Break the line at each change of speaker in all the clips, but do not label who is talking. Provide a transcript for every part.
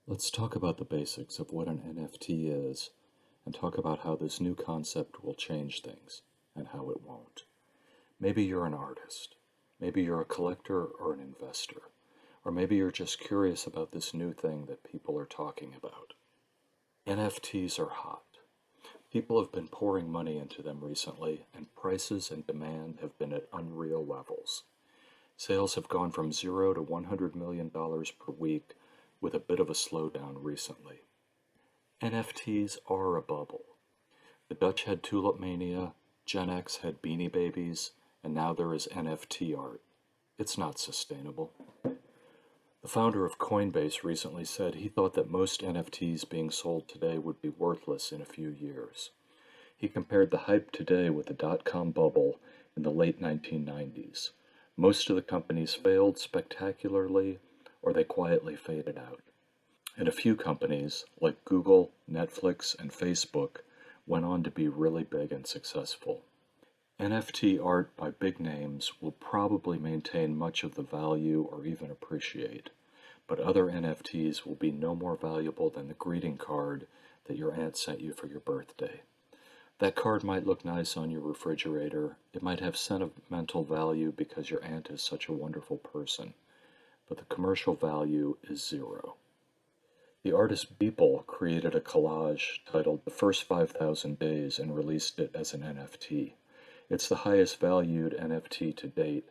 Let's talk about the basics of what an NFT is and talk about how this new concept will change things and how it won't. Maybe you're an artist, maybe you're a collector or an investor, or maybe you're just curious about this new thing that people are talking about. NFTs are hot. People have been pouring money into them recently, and prices and demand have been at unreal levels. Sales have gone from $0 to $100 million per week, with a bit of a slowdown recently. NFTs are a bubble. The Dutch had Tulip Mania, Gen X had Beanie Babies, and now there is NFT art. It's not sustainable. The founder of Coinbase recently said he thought that most NFTs being sold today would be worthless in a few years. He compared the hype today with the dot-com bubble in the late 1990s. Most of the companies failed spectacularly, or they quietly faded out. And a few companies, like Google, Netflix, and Facebook, went on to be really big and successful. NFT art by big names will probably maintain much of the value or even appreciate, but other NFTs will be no more valuable than the greeting card that your aunt sent you for your birthday. That card might look nice on your refrigerator, it might have sentimental value because your aunt is such a wonderful person, but the commercial value is zero. The artist Beeple created a collage titled The First 5,000 Days and released it as an NFT. It's the highest valued NFT to date,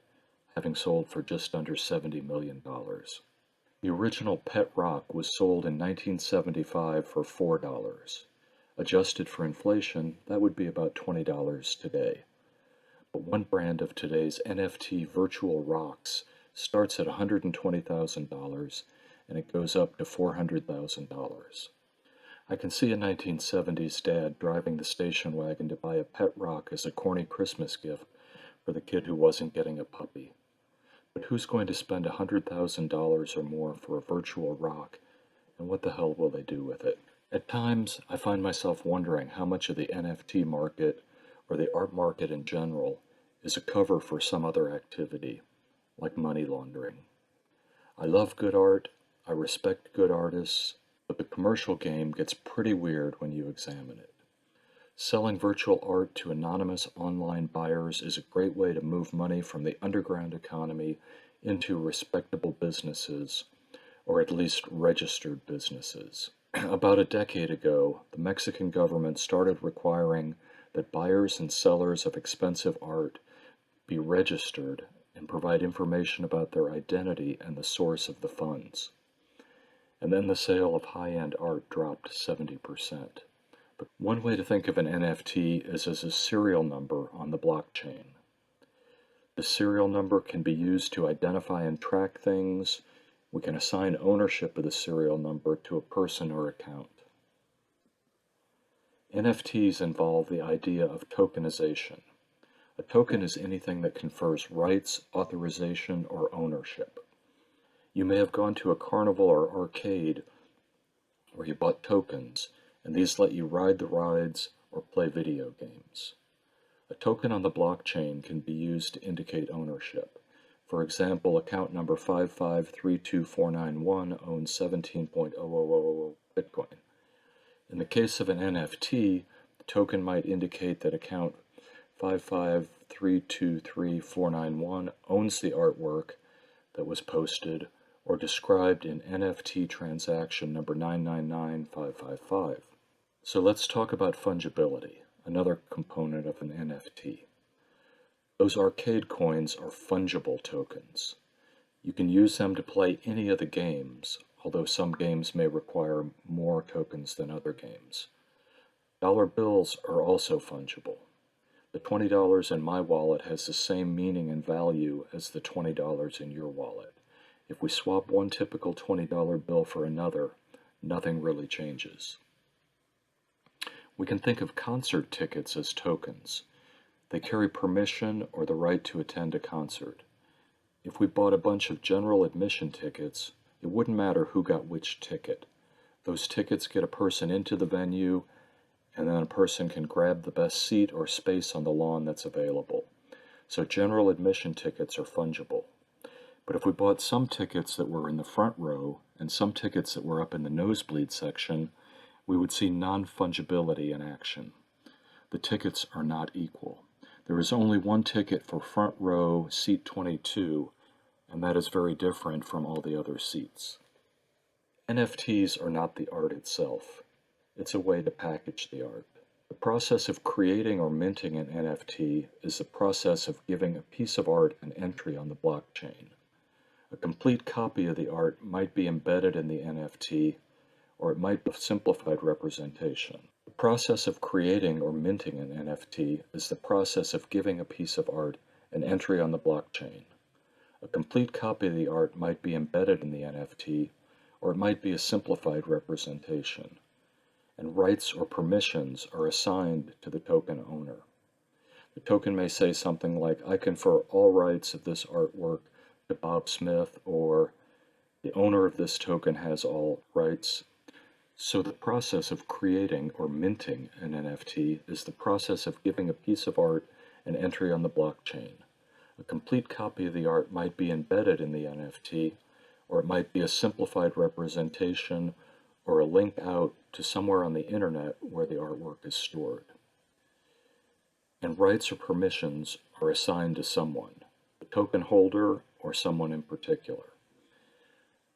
having sold for just under $70 million. The original Pet Rock was sold in 1975 for $4. Adjusted for inflation, that would be about $20 today. But one brand of today's NFT virtual rocks starts at $120,000 and it goes up to $400,000. I can see a 1970s dad driving the station wagon to buy a pet rock as a corny Christmas gift for the kid who wasn't getting a puppy. But who's going to spend $100,000 or more for a virtual rock, and what the hell will they do with it? At times, I find myself wondering how much of the NFT market, or the art market in general, is a cover for some other activity, like money laundering. I love good art, I respect good artists, but the commercial game gets pretty weird when you examine it. Selling virtual art to anonymous online buyers is a great way to move money from the underground economy into respectable businesses, or at least registered businesses. About a decade ago, the Mexican government started requiring that buyers and sellers of expensive art be registered and provide information about their identity and the source of the funds. And then the sale of high-end art dropped 70%. But one way to think of an NFT is as a serial number on the blockchain. The serial number can be used to identify and track things. We can assign ownership of the serial number to a person or account. NFTs involve the idea of tokenization. A token is anything that confers rights, authorization, or ownership. You may have gone to a carnival or arcade where you bought tokens, and these let you ride the rides or play video games. A token on the blockchain can be used to indicate ownership. For example, account number 5532491 owns 17.0000 Bitcoin. In the case of an NFT, the token might indicate that account 5532391 owns the artwork that was posted or described in NFT transaction number 999555. So let's talk about fungibility, another component of an NFT. Those arcade coins are fungible tokens. You can use them to play any of the games, although some games may require more tokens than other games. Dollar bills are also fungible. The $20 in my wallet has the same meaning and value as the $20 in your wallet. If we swap one typical $20 bill for another, nothing really changes. We can think of concert tickets as tokens. They carry permission or the right to attend a concert. If we bought a bunch of general admission tickets, it wouldn't matter who got which ticket. Those tickets get a person into the venue, and then a person can grab the best seat or space on the lawn that's available. So general admission tickets are fungible. But if we bought some tickets that were in the front row and some tickets that were up in the nosebleed section, we would see non-fungibility in action. The tickets are not equal. There is only one ticket for front row seat 22, and that is very different from all the other seats. NFTs are not the art itself. It's a way to package the art. The process of creating or minting an NFT is the process of giving a piece of art an entry on the blockchain. A complete copy of the art might be embedded in the NFT, or it might be a simplified representation. The process of creating or minting an NFT is the process of giving a piece of art an entry on the blockchain. A complete copy of the art might be embedded in the NFT, or it might be a simplified representation, and rights or permissions are assigned to the token owner. The token may say something like, "I confer all rights of this artwork to Bob Smith," or "the owner of this token has all rights." So the process of creating or minting an NFT is the process of giving a piece of art an entry on the blockchain. A complete copy of the art might be embedded in the NFT, or it might be a simplified representation or a link out to somewhere on the internet where the artwork is stored. And rights or permissions are assigned to someone, the token holder or someone in particular.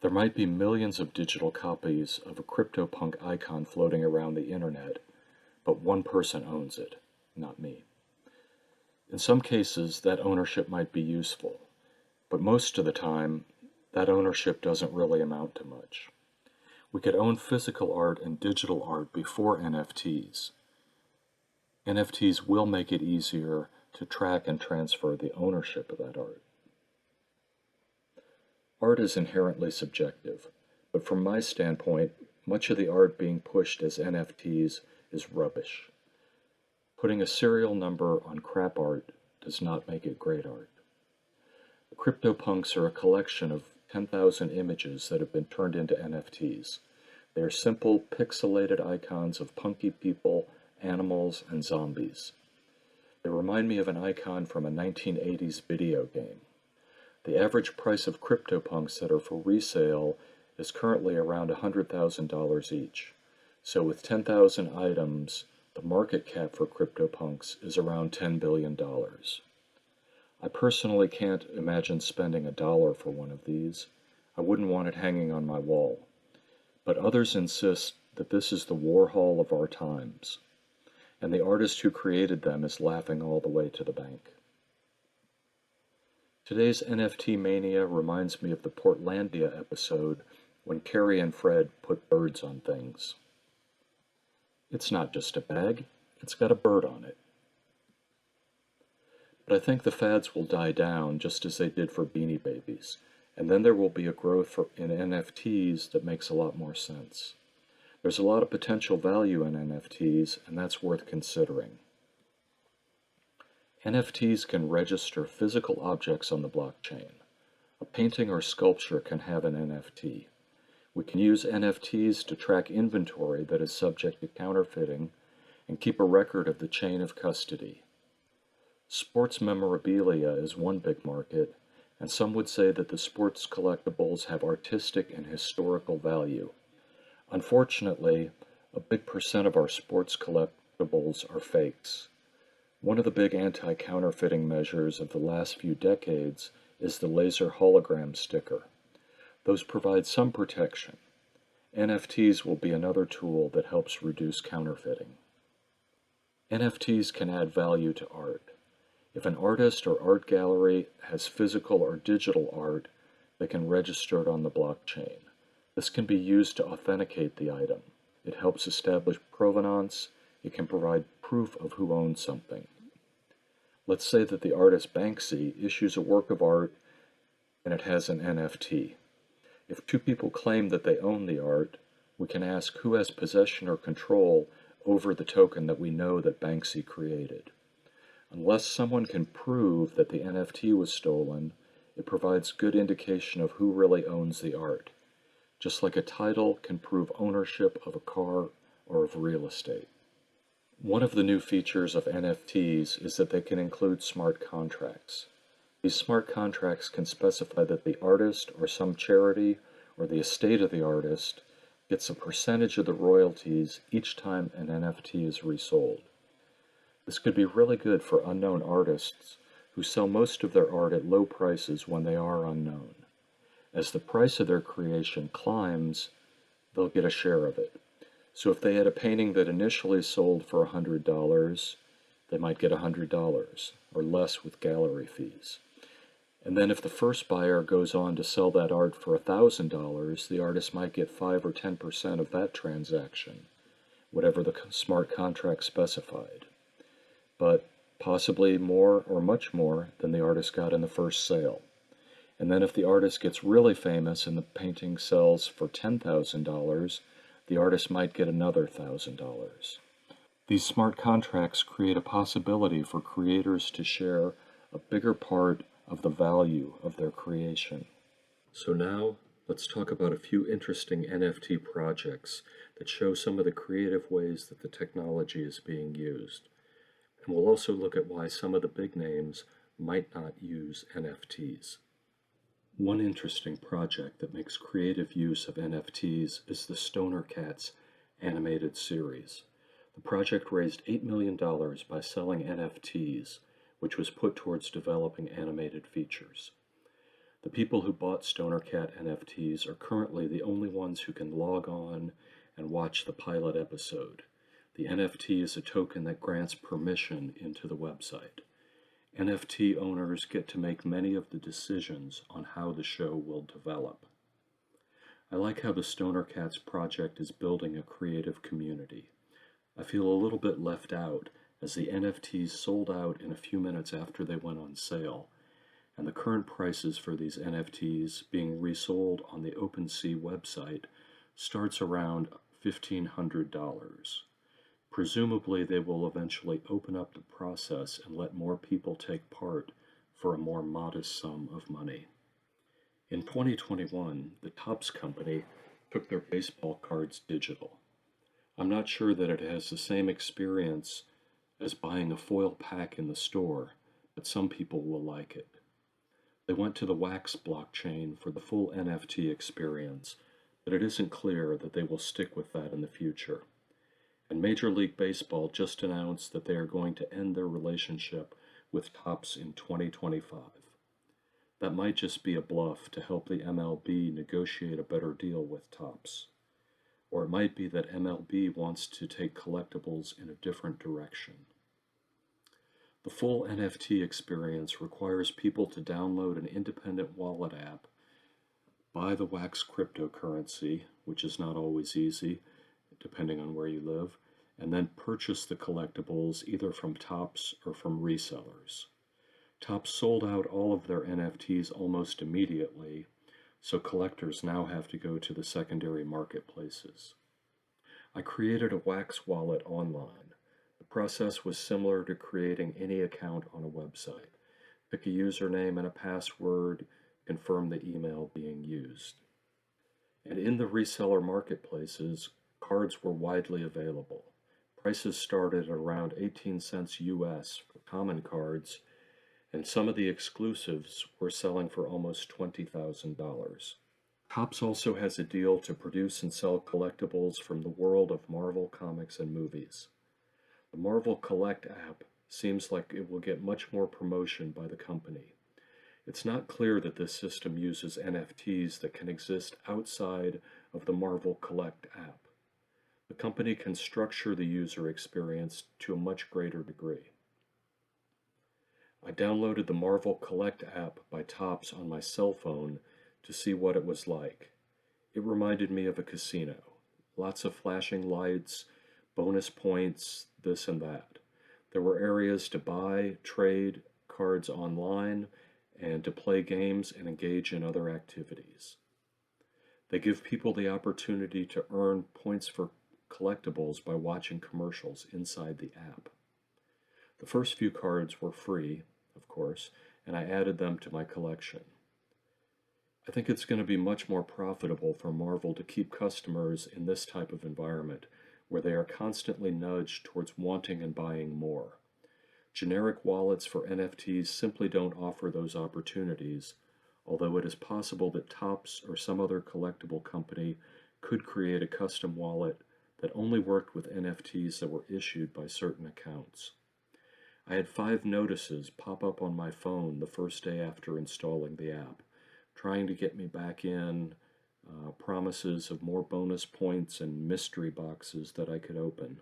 There might be millions of digital copies of a CryptoPunk icon floating around the internet, but one person owns it, not me. In some cases, that ownership might be useful, but most of the time, that ownership doesn't really amount to much. We could own physical art and digital art before NFTs. NFTs will make it easier to track and transfer the ownership of that art. Art is inherently subjective, but from my standpoint, much of the art being pushed as NFTs is rubbish. Putting a serial number on crap art does not make it great art. The CryptoPunks are a collection of 10,000 images that have been turned into NFTs. They are simple, pixelated icons of punky people, animals, and zombies. They remind me of an icon from a 1980s video game. The average price of CryptoPunks that are for resale is currently around $100,000 each. So with 10,000 items, the market cap for CryptoPunks is around $10 billion. I personally can't imagine spending $1 for one of these. I wouldn't want it hanging on my wall. But others insist that this is the Warhol of our times, and the artist who created them is laughing all the way to the bank. Today's NFT mania reminds me of the Portlandia episode when Carrie and Fred put birds on things. It's not just a bag, it's got a bird on it. But I think the fads will die down just as they did for Beanie Babies, and then there will be a growth in NFTs that makes a lot more sense. There's a lot of potential value in NFTs, and that's worth considering. NFTs can register physical objects on the blockchain. A painting or sculpture can have an NFT. We can use NFTs to track inventory that is subject to counterfeiting and keep a record of the chain of custody. Sports memorabilia is one big market, and some would say that the sports collectibles have artistic and historical value. Unfortunately, a big percent of our sports collectibles are fakes. One of the big anti-counterfeiting measures of the last few decades is the laser hologram sticker. Those provide some protection. NFTs will be another tool that helps reduce counterfeiting. NFTs can add value to art. If an artist or art gallery has physical or digital art, they can register it on the blockchain. This can be used to authenticate the item. It helps establish provenance. It can provide proof of who owns something. Let's say that the artist Banksy issues a work of art and it has an NFT. If two people claim that they own the art, we can ask who has possession or control over the token that we know that Banksy created. Unless someone can prove that the NFT was stolen, it provides good indication of who really owns the art, just like a title can prove ownership of a car or of real estate. One of the new features of NFTs is that they can include smart contracts. These smart contracts can specify that the artist or some charity or the estate of the artist gets a percentage of the royalties each time an NFT is resold. This could be really good for unknown artists who sell most of their art at low prices when they are unknown. As the price of their creation climbs, they'll get a share of it. So if they had a painting that initially sold for $100, they might get $100 or less with gallery fees. And then if the first buyer goes on to sell that art for $1,000, the artist might get 5 or 10% of that transaction, whatever the smart contract specified. But possibly more or much more than the artist got in the first sale. And then if the artist gets really famous and the painting sells for $10,000, the artist might get another $1,000. These smart contracts create a possibility for creators to share a bigger part of the value of their creation. So now, let's talk about a few interesting NFT projects that show some of the creative ways that the technology is being used. And we'll also look at why some of the big names might not use NFTs. One interesting project that makes creative use of NFTs is the Stoner Cats animated series. The project raised $8 million by selling NFTs, which was put towards developing animated features. The people who bought Stoner Cat NFTs are currently the only ones who can log on and watch the pilot episode. The NFT is a token that grants permission into the website. NFT owners get to make many of the decisions on how the show will develop. I like how the Stoner Cats project is building a creative community. I feel a little bit left out as the NFTs sold out in a few minutes after they went on sale, and the current prices for these NFTs being resold on the OpenSea website starts around $1,500. Presumably they will eventually open up the process and let more people take part for a more modest sum of money. In 2021, the Topps company took their baseball cards digital. I'm not sure that it has the same experience as buying a foil pack in the store, but some people will like it. They went to the Wax blockchain for the full NFT experience, but it isn't clear that they will stick with that in the future. And Major League Baseball just announced that they are going to end their relationship with Topps in 2025. That might just be a bluff to help the MLB negotiate a better deal with Topps. Or it might be that MLB wants to take collectibles in a different direction. The full NFT experience requires people to download an independent wallet app, buy the Wax cryptocurrency, which is not always easy, depending on where you live, and then purchase the collectibles either from Topps or from resellers. Topps sold out all of their NFTs almost immediately, so collectors now have to go to the secondary marketplaces. I created a Wax wallet online. The process was similar to creating any account on a website. Pick a username and a password, confirm the email being used. And in the reseller marketplaces, cards were widely available. Prices started at around 18 cents US for common cards, and some of the exclusives were selling for almost $20,000. Topps also has a deal to produce and sell collectibles from the world of Marvel comics and movies. The Marvel Collect app seems like it will get much more promotion by the company. It's not clear that this system uses NFTs that can exist outside of the Marvel Collect app. The company can structure the user experience to a much greater degree. I downloaded the Marvel Collect app by Topps on my cell phone to see what it was like. It reminded me of a casino. Lots of flashing lights, bonus points, this and that. There were areas to buy, trade cards online, and to play games and engage in other activities. They give people the opportunity to earn points for collectibles by watching commercials inside the app. The first few cards were free, of course, and I added them to my collection. I think it's going to be much more profitable for Marvel to keep customers in this type of environment, where they are constantly nudged towards wanting and buying more. Generic wallets for NFTs simply don't offer those opportunities, although it is possible that Topps or some other collectible company could create a custom wallet that only worked with NFTs that were issued by certain accounts. I had 5 notices pop up on my phone the first day after installing the app, trying to get me back in, promises of more bonus points and mystery boxes that I could open.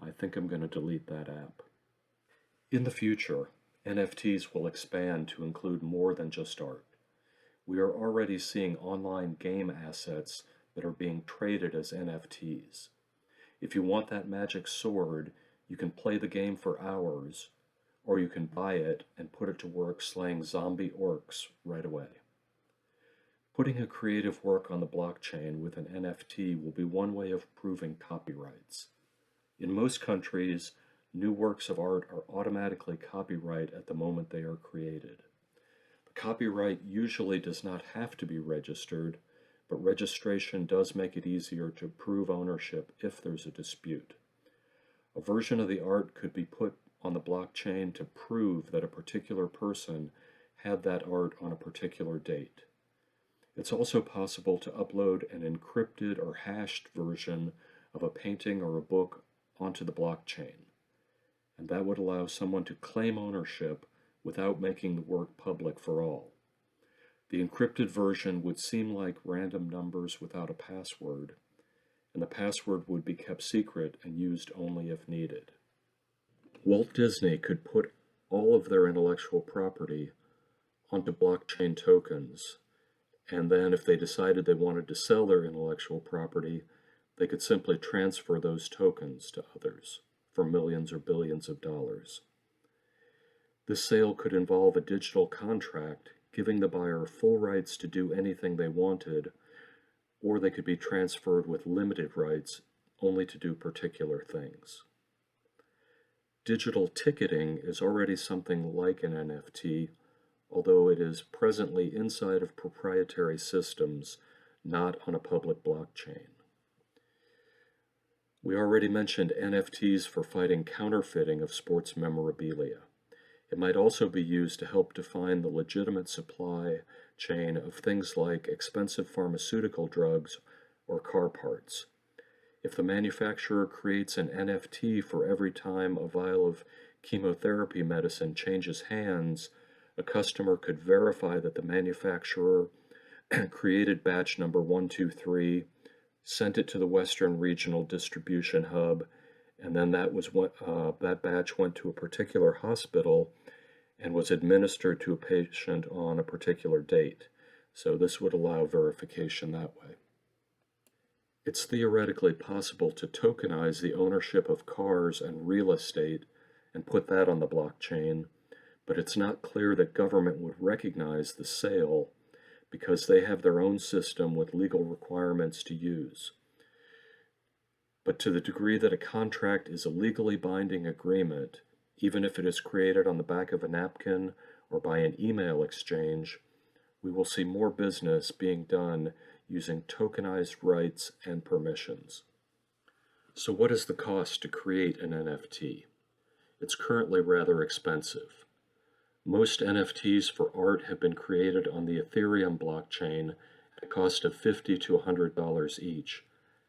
I think I'm going to delete that app. In the future, NFTs will expand to include more than just art. We are already seeing online game assets that are being traded as NFTs. If you want that magic sword, you can play the game for hours, or you can buy it and put it to work slaying zombie orcs right away. Putting a creative work on the blockchain with an NFT will be one way of proving copyrights. In most countries, new works of art are automatically copyright at the moment they are created. The copyright usually does not have to be registered, but registration does make it easier to prove ownership if there's a dispute. A version of the art could be put on the blockchain to prove that a particular person had that art on a particular date. It's also possible to upload an encrypted or hashed version of a painting or a book onto the blockchain, and that would allow someone to claim ownership without making the work public for all. The encrypted version would seem like random numbers without a password, and the password would be kept secret and used only if needed. Walt Disney could put all of their intellectual property onto blockchain tokens, and then if they decided they wanted to sell their intellectual property, they could simply transfer those tokens to others for millions or billions of dollars. This sale could involve a digital contract giving the buyer full rights to do anything they wanted, or they could be transferred with limited rights only to do particular things. Digital ticketing is already something like an NFT, although it is presently inside of proprietary systems, not on a public blockchain. We already mentioned NFTs for fighting counterfeiting of sports memorabilia. It might also be used to help define the legitimate supply chain of things like expensive pharmaceutical drugs or car parts. If the manufacturer creates an NFT for every time a vial of chemotherapy medicine changes hands, a customer could verify that the manufacturer created batch number 123, sent it to the Western Regional Distribution Hub, and then that batch went to a particular hospital and was administered to a patient on a particular date. So this would allow verification that way. It's theoretically possible to tokenize the ownership of cars and real estate and put that on the blockchain, but it's not clear that government would recognize the sale because they have their own system with legal requirements to use. But to the degree that a contract is a legally binding agreement, even if it is created on the back of a napkin or by an email exchange, we will see more business being done using tokenized rights and permissions. So what is the cost to create an NFT? It's currently rather expensive. Most NFTs for art have been created on the Ethereum blockchain at a cost of $50 to $100 each,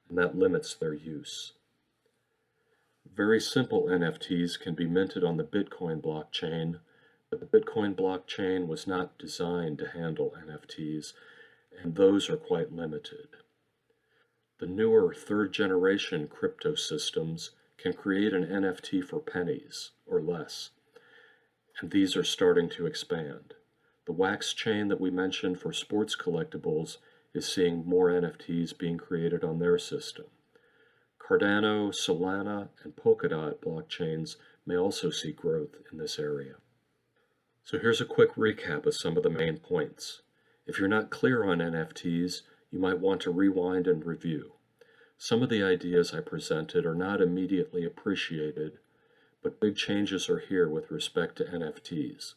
and that limits their use. Very simple NFTs can be minted on the Bitcoin blockchain, but the Bitcoin blockchain was not designed to handle NFTs, and those are quite limited. The newer third-generation crypto systems can create an NFT for pennies or less, and these are starting to expand. The Wax chain that we mentioned for sports collectibles is seeing more NFTs being created on their system. Cardano, Solana, and Polkadot blockchains may also see growth in this area. So here's a quick recap of some of the main points. If you're not clear on NFTs, you might want to rewind and review. Some of the ideas I presented are not immediately appreciated, but big changes are here with respect to NFTs.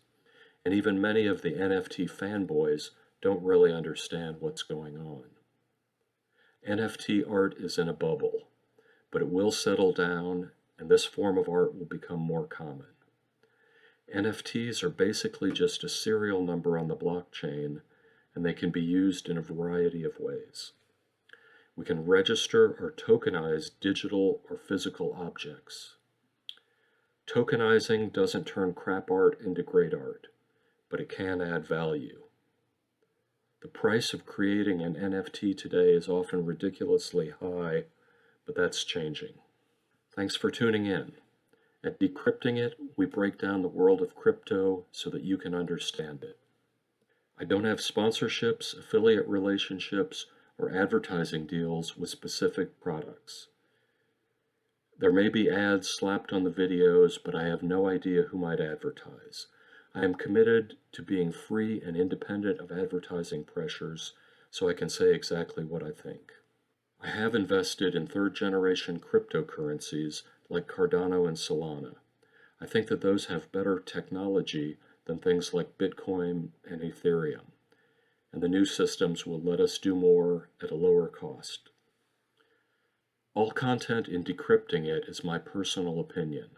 And even many of the NFT fanboys don't really understand what's going on. NFT art is in a bubble, but it will settle down and this form of art will become more common. NFTs are basically just a serial number on the blockchain, and they can be used in a variety of ways. We can register or tokenize digital or physical objects. Tokenizing doesn't turn crap art into great art, but it can add value. The price of creating an NFT today is often ridiculously high, but that's changing. Thanks for tuning in. At Decrypting It, we break down the world of crypto so that you can understand it. I don't have sponsorships, affiliate relationships, or advertising deals with specific products. There may be ads slapped on the videos, but I have no idea who might advertise. I am committed to being free and independent of advertising pressures, so I can say exactly what I think. I have invested in third-generation cryptocurrencies like Cardano and Solana. I think that those have better technology than things like Bitcoin and Ethereum, and the new systems will let us do more at a lower cost. All content in Decrypting It is my personal opinion.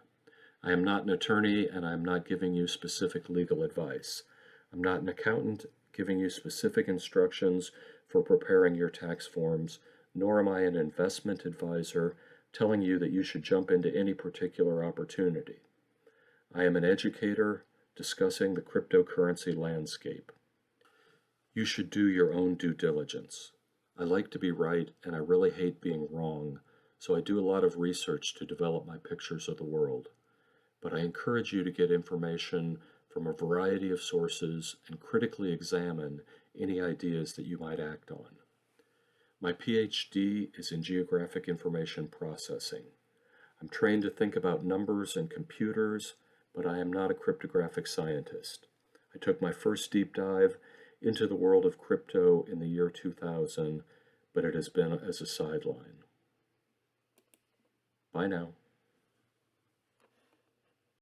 I am not an attorney, and I am not giving you specific legal advice. I'm not an accountant giving you specific instructions for preparing your tax forms, nor am I an investment advisor telling you that you should jump into any particular opportunity. I am an educator discussing the cryptocurrency landscape. You should do your own due diligence. I like to be right, and I really hate being wrong, so I do a lot of research to develop my pictures of the world. But I encourage you to get information from a variety of sources and critically examine any ideas that you might act on. My PhD is in geographic information processing. I'm trained to think about numbers and computers, but I am not a cryptographic scientist. I took my first deep dive into the world of crypto in the year 2000, but it has been as a sideline. Bye now.